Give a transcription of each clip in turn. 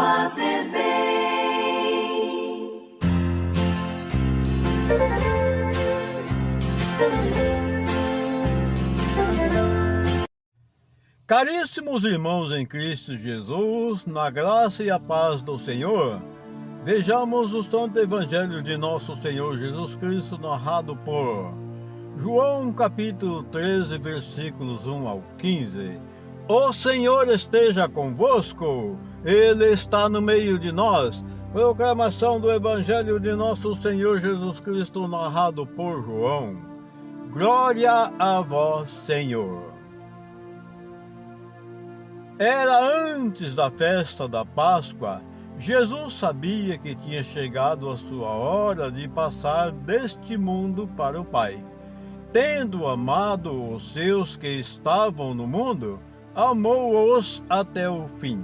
fazer bem. Caríssimos irmãos em Cristo Jesus, na graça e a paz do Senhor, vejamos o Santo Evangelho de nosso Senhor Jesus Cristo, narrado por João, capítulo 13, versículos 1 ao 15. O Senhor esteja convosco, Ele está no meio de nós. Proclamação do Evangelho de nosso Senhor Jesus Cristo, narrado por João. Glória a vós, Senhor. Era antes da festa da Páscoa. Jesus sabia que tinha chegado a sua hora de passar deste mundo para o Pai. Tendo amado os seus que estavam no mundo, amou-os até o fim.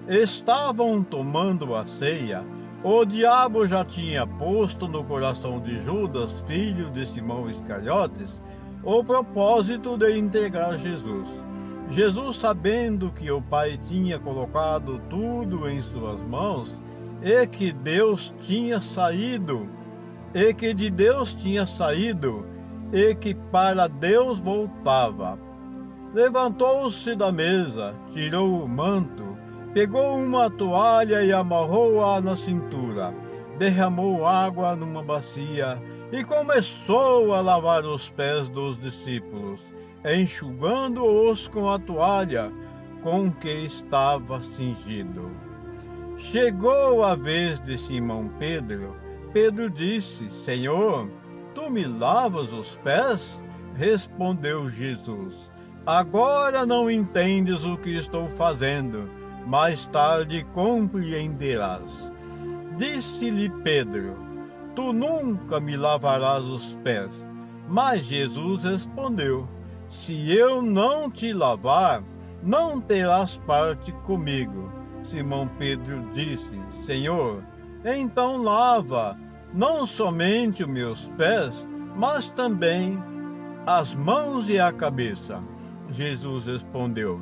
Estavam tomando a ceia. O diabo já tinha posto no coração de Judas, filho de Simão Iscariotes, o propósito de entregar Jesus. Jesus, sabendo que o Pai tinha colocado tudo em suas mãos, e que de Deus tinha saído, e que para Deus voltava, levantou-se da mesa, tirou o manto, pegou uma toalha e amarrou-a na cintura, derramou água numa bacia e começou a lavar os pés dos discípulos, enxugando-os com a toalha com que estava cingido. Chegou a vez de Simão Pedro. Pedro disse: Senhor, tu me lavas os pés? Respondeu Jesus: agora não entendes o que estou fazendo, mais tarde compreenderás. Disse-lhe Pedro: tu nunca me lavarás os pés. Mas Jesus respondeu: se eu não te lavar, não terás parte comigo. Simão Pedro disse: Senhor, então lava, não somente os meus pés, mas também as mãos e a cabeça. Jesus respondeu: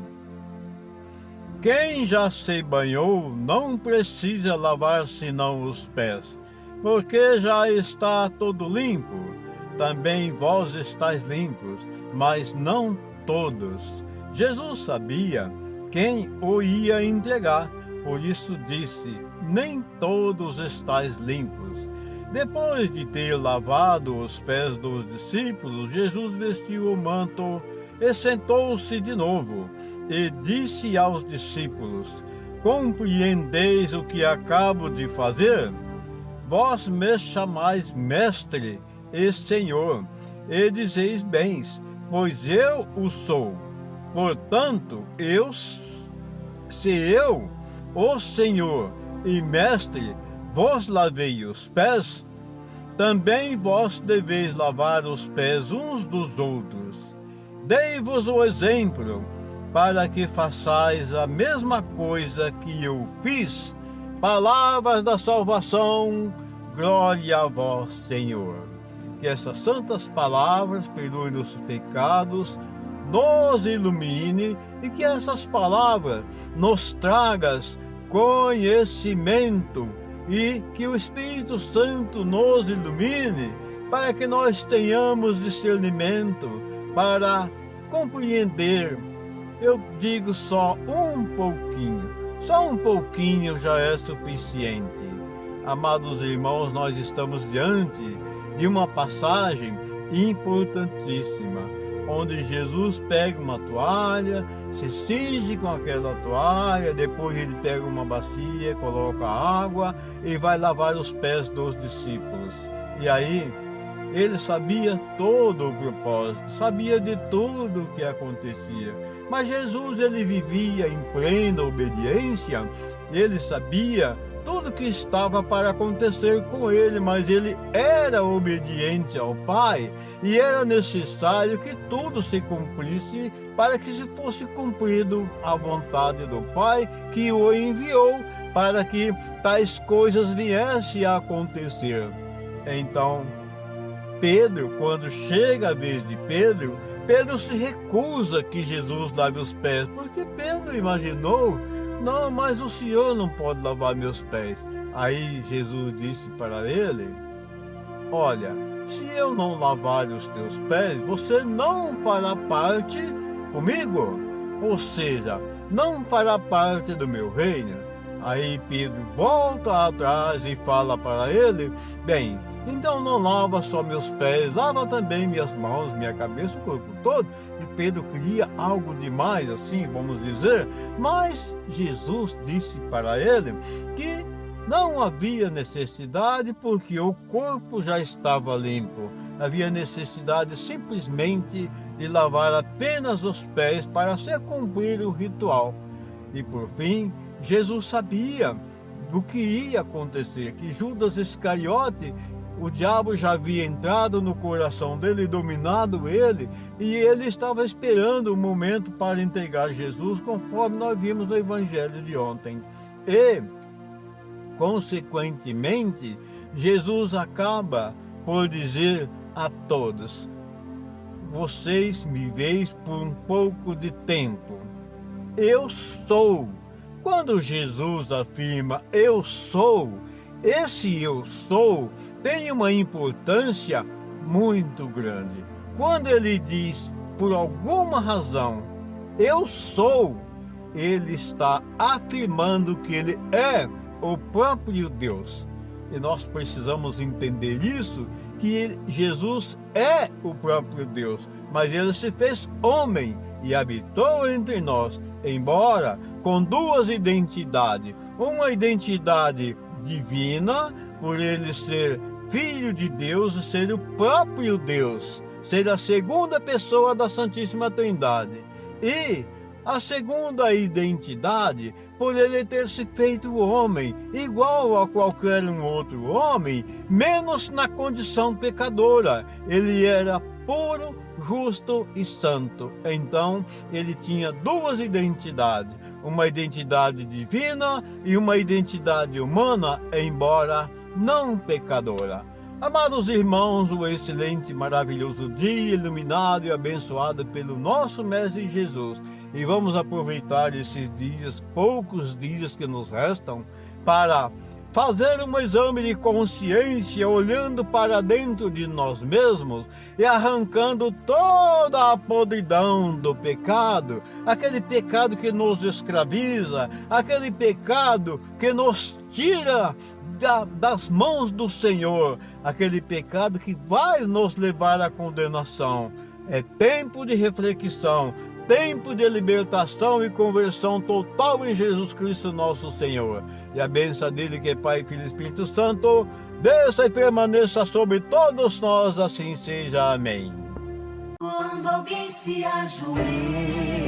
quem já se banhou não precisa lavar senão os pés, porque já está todo limpo. Também vós estáis limpos, mas não todos. Jesus sabia quem o ia entregar, por isso disse: nem todos estáis limpos. Depois de ter lavado os pés dos discípulos, Jesus vestiu o manto e sentou-se de novo, e disse aos discípulos: compreendeis o que acabo de fazer? Vós me chamais mestre e Senhor, e dizeis bem, pois eu o sou. Portanto, se eu, o Senhor e mestre, vos lavei os pés, também vós deveis lavar os pés uns dos outros. Dei-vos o exemplo, para que façais a mesma coisa que eu fiz. Palavras da salvação, glória a vós, Senhor. Que essas santas palavras perdoem nossos pecados, nos ilumine, e que essas palavras nos tragam conhecimento, e que o Espírito Santo nos ilumine, para que nós tenhamos discernimento, para compreender. Eu digo só um pouquinho já é suficiente. Amados irmãos, nós estamos diante de uma passagem importantíssima, onde Jesus pega uma toalha, se cinge com aquela toalha, depois ele pega uma bacia, coloca água e vai lavar os pés dos discípulos. E aí, ele sabia todo o propósito, sabia de tudo o que acontecia. Mas Jesus, ele vivia em plena obediência, ele sabia tudo que estava para acontecer com ele, mas ele era obediente ao Pai, e era necessário que tudo se cumprisse para que se fosse cumprido a vontade do Pai, que o enviou para que tais coisas viessem a acontecer. Então, Pedro, quando chega a vez de Pedro, Pedro se recusa que Jesus lave os pés, porque Pedro imaginou não, mas o Senhor não pode lavar meus pés. Aí Jesus disse para ele, olha, se eu não lavar os teus pés, você não fará parte comigo. Ou seja, não fará parte do meu reino. Aí Pedro volta atrás e fala para ele, bem, então não lava só meus pés, lava também minhas mãos, minha cabeça, o corpo todo. E Pedro queria algo demais, assim, vamos dizer. Mas Jesus disse para ele que não havia necessidade porque o corpo já estava limpo. Havia necessidade simplesmente de lavar apenas os pés para se cumprir o ritual. E por fim, Jesus sabia do que ia acontecer, que Judas Iscariote, o diabo já havia entrado no coração dele, dominado ele, e ele estava esperando o momento para entregar Jesus, conforme nós vimos no evangelho de ontem. E, consequentemente, Jesus acaba por dizer a todos, vocês me veem por um pouco de tempo. Eu sou. Quando Jesus afirma eu sou, esse eu sou tem uma importância muito grande. Quando ele diz, por alguma razão, eu sou, ele está afirmando que ele é o próprio Deus. E nós precisamos entender isso, que Jesus é o próprio Deus, mas ele se fez homem e habitou entre nós, embora com duas identidades. Uma identidade divina, por ele ser Filho de Deus e ser o próprio Deus, ser a segunda pessoa da Santíssima Trindade. E a segunda identidade, por ele ter se feito homem, igual a qualquer um outro homem, menos na condição pecadora. Ele era puro, justo e santo. Então, ele tinha duas identidades, uma identidade divina e uma identidade humana, embora não pecadora. Amados irmãos, um excelente, maravilhoso dia, iluminado e abençoado pelo nosso Mestre Jesus. E vamos aproveitar esses dias, poucos dias que nos restam, para fazer um exame de consciência, olhando para dentro de nós mesmos e arrancando toda a podridão do pecado, aquele pecado que nos escraviza, aquele pecado que nos tira das mãos do Senhor, aquele pecado que vai nos levar à condenação. É tempo de reflexão, tempo de libertação e conversão total em Jesus Cristo nosso Senhor. E a bênção dele, que é Pai, Filho e Espírito Santo, desça e permaneça sobre todos nós, assim seja. Amém. Quando alguém se ajoelha